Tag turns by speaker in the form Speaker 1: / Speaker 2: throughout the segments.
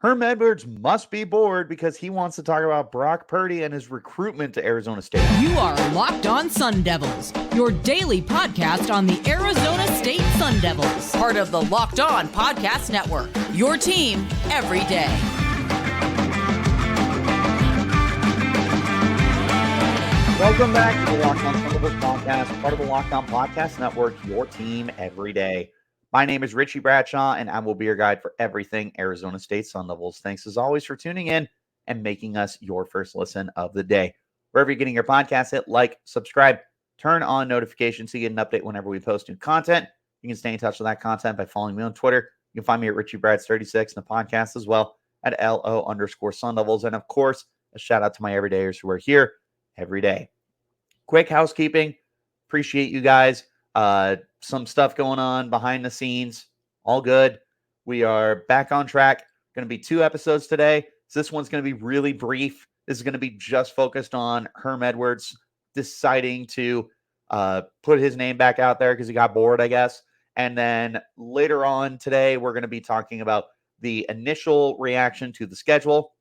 Speaker 1: Herm Edwards must be bored because he wants to talk about Brock Purdy and his recruitment to Arizona State.
Speaker 2: You are Locked On Sun Devils, your daily podcast on the Arizona State Sun Devils, part of the Locked On Podcast Network, your team every day.
Speaker 1: Welcome back to the Locked On Sun Devils podcast, part of the Locked On Podcast Network, your team every day. My name is Richie Bradshaw, and I will be your guide for everything Arizona State Sun Devils. Thanks as always for tuning in and making us your first listen of the day. Wherever you're getting your podcast, hit like, subscribe, turn on notifications so you get an update whenever we post new content. You can stay in touch with that content by following me on Twitter. You can find me at RichieBrads36 and the podcast as well at LO_Sun Devils. And of course, a shout out to my everydayers who are here every day. Quick housekeeping. Appreciate you guys. Some stuff going on behind the scenes. All good. We are back on track. Going to be 2 episodes today. So this one's going to be really brief. This is going to be just focused on Herm Edwards deciding to put his name back out there because he got bored, I guess. And then later on today, we're going to be talking about the initial reaction to the schedule.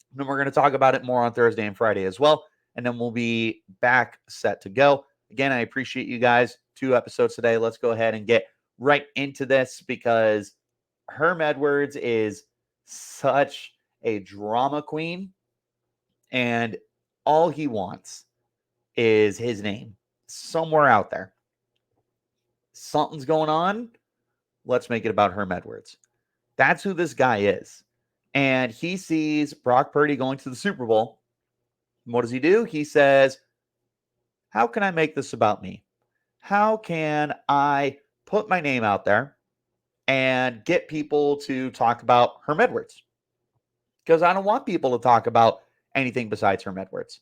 Speaker 1: And then we're going to talk about it more on Thursday and Friday as well. And then we'll be back set to go. Again, I appreciate you guys. 2 episodes today. Let's go ahead and get right into this because Herm Edwards is such a drama queen, and all he wants is his name somewhere out there. Something's going on. Let's make it about Herm Edwards. That's who this guy is. And he sees Brock Purdy going to the Super Bowl. And what does he do? He says, how can I make this about me? How can I put my name out there and get people to talk about Herm Edwards? Because I don't want people to talk about anything besides Herm Edwards.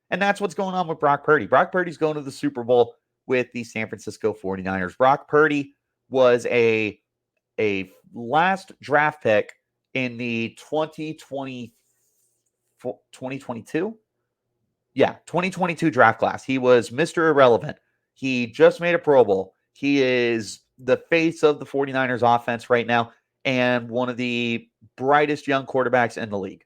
Speaker 1: And that's what's going on with Brock Purdy. Brock Purdy's going to the Super Bowl with the San Francisco 49ers. Brock Purdy was a last draft pick in the 2022 draft class. He was Mr. Irrelevant. He just made a Pro Bowl. He is the face of the 49ers offense right now and one of the brightest young quarterbacks in the league.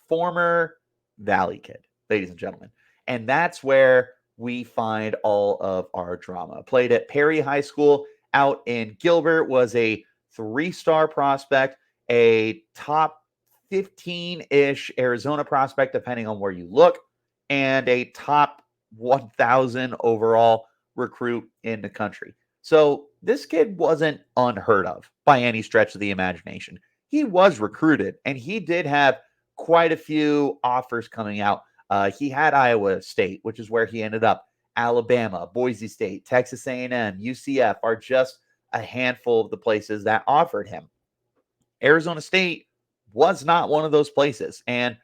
Speaker 1: Former Valley kid, ladies and gentlemen. And that's where we find all of our drama. Played at Perry High School out in Gilbert, was a 3-star prospect, a top 15-ish Arizona prospect, depending on where you look, and a top 1,000 overall recruit in the country. So this kid wasn't unheard of by any stretch of the imagination. He was recruited, and he did have quite a few offers coming out. He had Iowa State, which is where he ended up. Alabama, Boise State, Texas A&M, UCF are just a handful of the places that offered him. Arizona State was not one of those places. And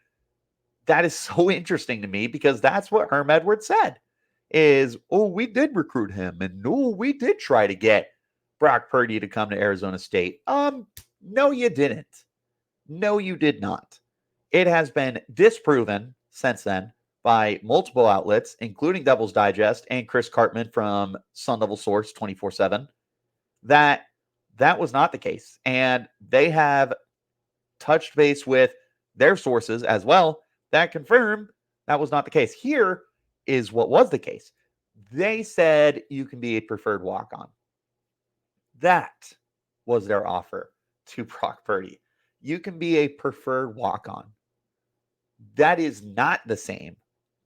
Speaker 1: that is so interesting to me because that's what Herm Edwards said is, oh, we did recruit him. And no, we did try to get Brock Purdy to come to Arizona State. No, you didn't. No, you did not. It has been disproven since then by multiple outlets, including Devil's Digest and Chris Cartman from Sun Devil Source 24/7, that was not the case. And they have touched base with their sources as well that confirmed that was not the case. Here is what was the case. They said you can be a preferred walk-on. That was their offer to Brock Purdy. You can be a preferred walk-on. That is not the same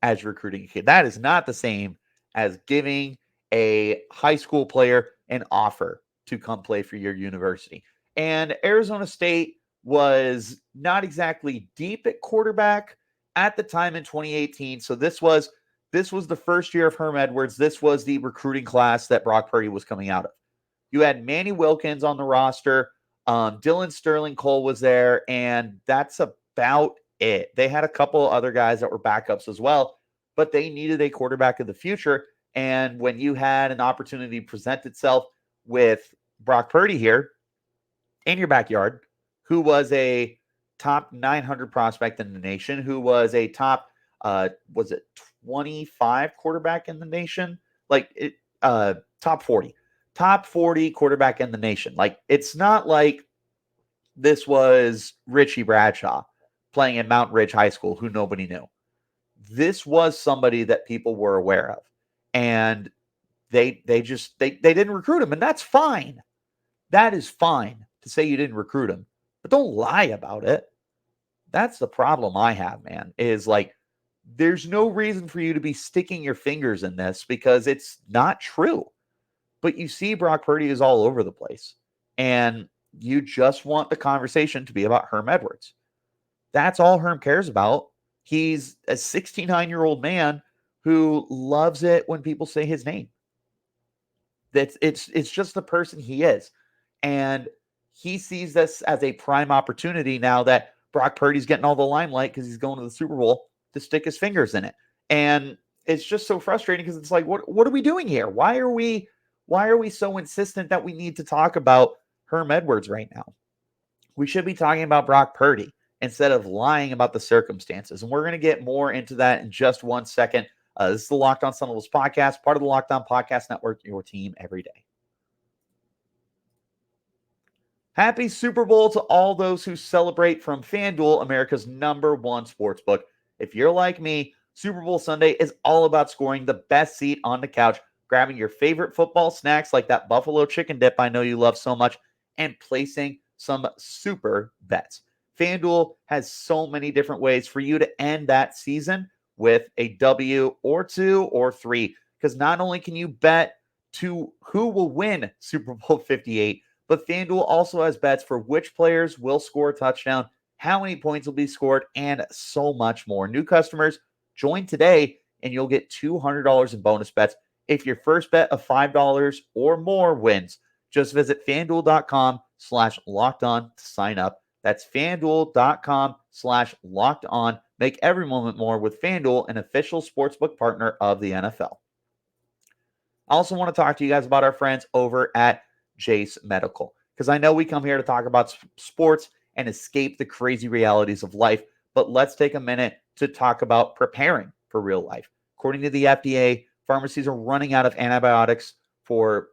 Speaker 1: as recruiting a kid. That is not the same as giving a high school player an offer to come play for your university. And Arizona State was not exactly deep at quarterback at the time in 2018. So this was the first year of Herm Edwards. This was the recruiting class that Brock Purdy was coming out of. You had Manny Wilkins on the roster. Dylan Sterling Cole was there, and that's about it. They had a couple other guys that were backups as well, but they needed a quarterback of the future. And when you had an opportunity to present itself with Brock Purdy here in your backyard, who was a top 900 prospect in the nation, who was a top, 25 quarterback in the nation? Top 40 quarterback in the nation. Like, it's not like This was Richie Bradshaw playing at Mount Ridge High School, who nobody knew. This was somebody that people were aware of. And they didn't recruit him, and that's fine. That is fine to say you didn't recruit him, but don't lie about it. That's the problem I have, man, is like, there's no reason for you to be sticking your fingers in this because it's not true. But you see Brock Purdy is all over the place, and you just want the conversation to be about Herm Edwards. That's all Herm cares about. He's a 69-year-old man who loves it when people say his name. It's just the person he is. And he sees this as a prime opportunity now that Brock Purdy's getting all the limelight because he's going to the Super Bowl to stick his fingers in it. And it's just so frustrating because it's like, what are we doing here? Why are we so insistent that we need to talk about Herm Edwards right now? We should be talking about Brock Purdy instead of lying about the circumstances. And we're going to get more into that in just 1 second. This is the Locked On Sun Devils podcast, part of the Locked On Podcast Network, your team every day. Happy Super Bowl to all those who celebrate from FanDuel, America's #1 sportsbook. If you're like me, Super Bowl Sunday is all about scoring the best seat on the couch, grabbing your favorite football snacks like that buffalo chicken dip I know you love so much, and placing some super bets. FanDuel has so many different ways for you to end that season with a W or 2 or 3, because not only can you bet to who will win Super Bowl 58, but FanDuel also has bets for which players will score a touchdown, how many points will be scored, and so much more. New customers, join today and you'll get $200 in bonus bets if your first bet of $5 or more wins. Just visit FanDuel.com/lockedon to sign up. That's FanDuel.com/lockedon. Make every moment more with FanDuel, an official sportsbook partner of the NFL. I also want to talk to you guys about our friends over at Jace Medical, because I know we come here to talk about sports and escape the crazy realities of life, but let's take a minute to talk about preparing for real life. According to the FDA, pharmacies are running out of antibiotics for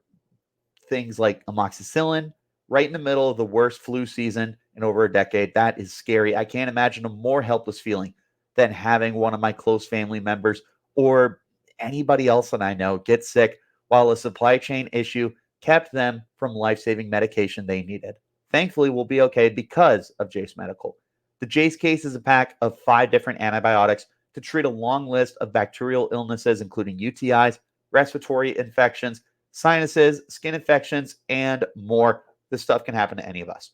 Speaker 1: things like amoxicillin right in the middle of the worst flu season in over a decade. That is scary. I can't imagine a more helpless feeling than having one of my close family members or anybody else that I know get sick while a supply chain issue kept them from life-saving medication they needed. Thankfully, we'll be okay because of Jace Medical. The Jace case is a pack of 5 different antibiotics to treat a long list of bacterial illnesses, including UTIs, respiratory infections, sinuses, skin infections, and more. This stuff can happen to any of us.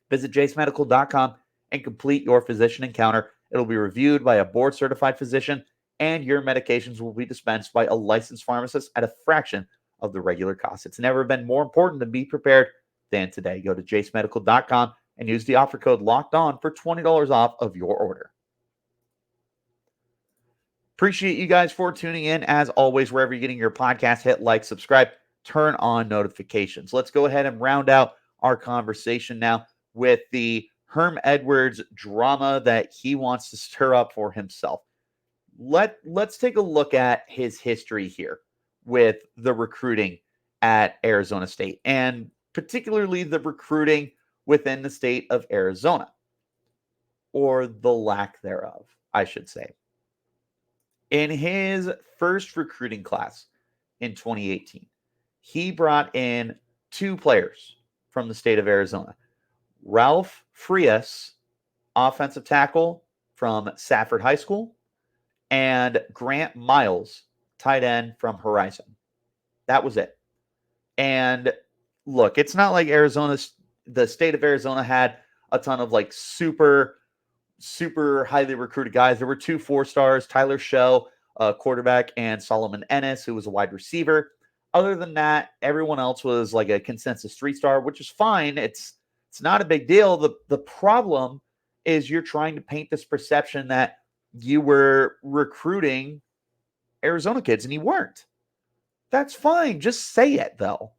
Speaker 1: Visit jacemedical.com and complete your physician encounter. It'll be reviewed by a board-certified physician, and your medications will be dispensed by a licensed pharmacist at a fraction of the regular cost. It's never been more important to be prepared than today. Go to jacemedical.com and use the offer code LOCKEDON for $20 off of your order. Appreciate you guys for tuning in. As always, wherever you're getting your podcast, hit like, subscribe, turn on notifications. Let's go ahead and round out our conversation now with the Herm Edwards drama that he wants to stir up for himself. Let's take a look at his history here with the recruiting at Arizona State, and particularly the recruiting within the state of Arizona, or the lack thereof, I should say. In his first recruiting class in 2018, he brought in 2 players from the state of Arizona. Ralph Frias, offensive tackle from Safford High School, and Grant Miles, tight end from Horizon. That was it. And look, it's not like the state of Arizona had a ton of like super highly recruited guys. There were 2 4-stars, Tyler Show, quarterback, and Solomon Ennis, who was a wide receiver. Other than that, everyone else was like a consensus 3-star, which is fine. It's not a big deal. The problem is you're trying to paint this perception that you were recruiting Arizona kids, and you weren't. That's fine. Just say it, though.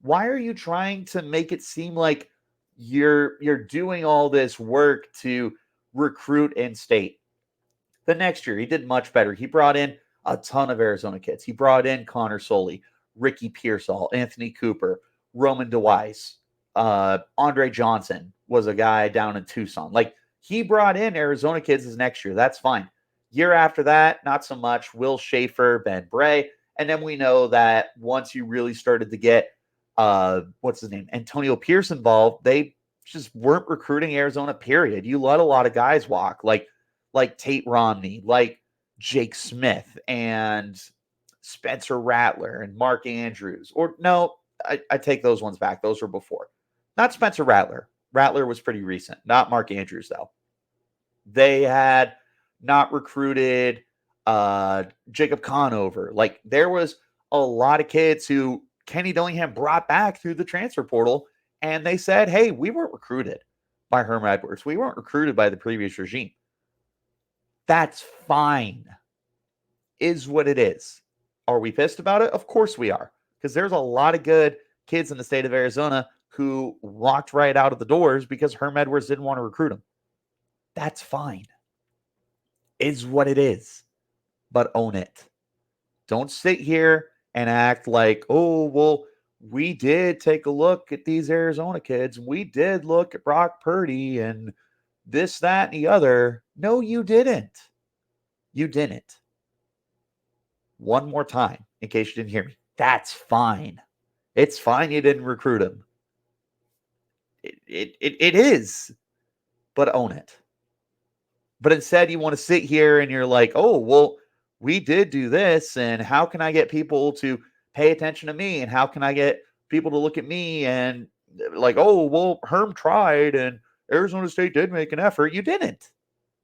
Speaker 1: Why are you trying to make it seem like you're doing all this work to recruit in state? The next year, he did much better. He brought in a ton of Arizona kids. He brought in Connor Soley, Ricky Pearsall, Anthony Cooper, Roman DeWise, Andre Johnson, was a guy down in Tucson. Like, he brought in Arizona kids as next year. That's fine. Year after that, not so much. Will Schaefer, Ben Bray. And then we know that once you really started to get, what's his name, Antonio Pierce involved, they just weren't recruiting Arizona, period. You let a lot of guys walk, like Tate Romney, like Jake Smith and Spencer Rattler and Mark Andrews. Or no, I take those ones back. Those were before. Not Spencer Rattler. Rattler was pretty recent. Not Mark Andrews, though. They had not recruited Jacob Conover. Like, there was a lot of kids who Kenny Dillingham brought back through the transfer portal, and they said, hey, we weren't recruited by Herm Edwards. We weren't recruited by the previous regime. That's fine. Is what it is. Are we pissed about it? Of course we are, because there's a lot of good kids in the state of Arizona who walked right out of the doors because Herm Edwards didn't want to recruit them. That's fine. Is what it is. But own it. Don't sit here and act like, oh, well, we did take a look at these Arizona kids. We did look at Brock Purdy and this, that, and the other. No, you didn't. You didn't. One more time, in case you didn't hear me. That's fine. It's fine you didn't recruit him. It is. But own it. But instead, you want to sit here and you're like, oh, well, we did do this, and how can I get people to pay attention to me, and how can I get people to look at me, and like, oh, well, Herm tried, and Arizona State did make an effort. You didn't.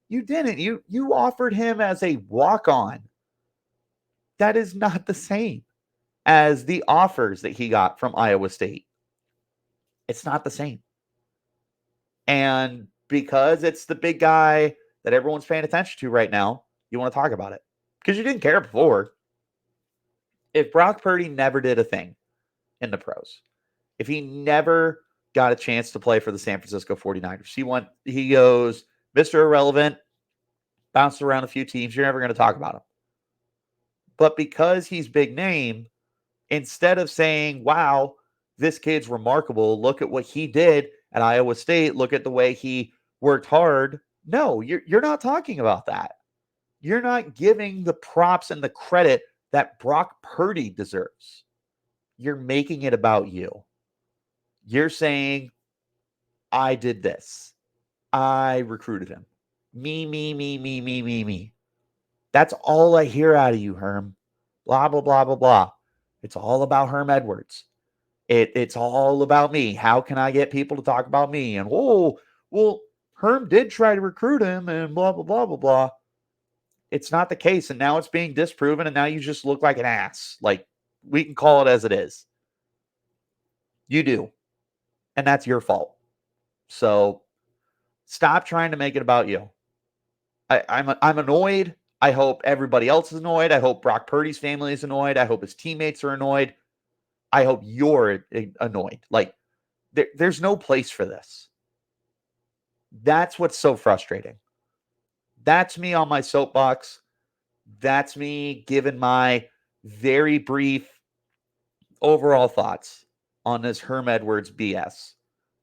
Speaker 1: You didn't. You offered him as a walk-on. That is not the same as the offers that he got from Iowa State. It's not the same. And because it's the big guy that everyone's paying attention to right now, you want to talk about it. Because you didn't care before. If Brock Purdy never did a thing in the pros, if he never got a chance to play for the San Francisco 49ers, he goes, Mr. Irrelevant, bounced around a few teams, you're never going to talk about him. But because he's big name, instead of saying, wow, this kid's remarkable, look at what he did at Iowa State, look at the way he worked hard. No, you're not talking about that. You're not giving the props and the credit that Brock Purdy deserves. You're making it about you. You're saying, I did this. I recruited him. Me. That's all I hear out of you, Herm. Blah, blah, blah, blah, blah. It's all about Herm Edwards. It's all about me. How can I get people to talk about me? And, oh, well, Herm did try to recruit him and blah, blah, blah, blah, blah. It's not the case. And now it's being disproven. And now you just look like an ass. Like, we can call it as it is. You do. And that's your fault. So stop trying to make it about you. I'm annoyed. I hope everybody else is annoyed. I hope Brock Purdy's family is annoyed. I hope his teammates are annoyed. I hope you're annoyed. Like, there's no place for this. That's what's so frustrating. That's me on my soapbox. That's me giving my very brief overall thoughts on this Herm Edwards BS,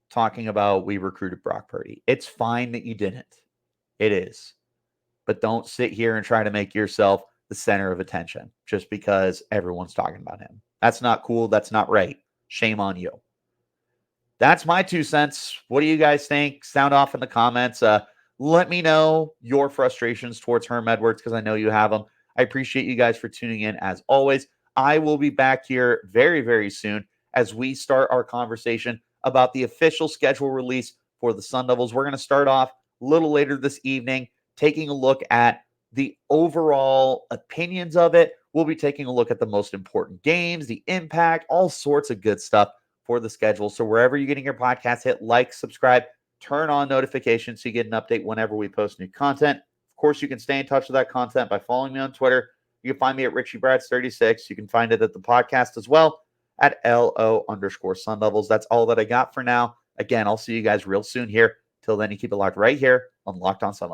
Speaker 1: talking about we recruited Brock Purdy. It's fine that you didn't. It is. But don't sit here and try to make yourself the center of attention just because everyone's talking about him. That's not cool. That's not right. Shame on you. That's my 2 cents. What do you guys think? Sound off in the comments. Let me know your frustrations towards Herm Edwards, because I know you have them. I appreciate you guys for tuning in as always. I will be back here very, very soon as we start our conversation about the official schedule release for the Sun Devils. We're going to start off a little later this evening, taking a look at the overall opinions of it. We'll be taking a look at the most important games, the impact, all sorts of good stuff for the schedule. So wherever you're getting your podcast, hit like, subscribe, turn on notifications so you get an update whenever we post new content. Of course, you can stay in touch with that content by following me on Twitter. You can find me at Richie Bradshaw36. You can find it at the podcast as well at LO_Sun Devils. That's all that I got for now. Again, I'll see you guys real soon here. Till then, you keep it locked right here on Locked On Sun Devils.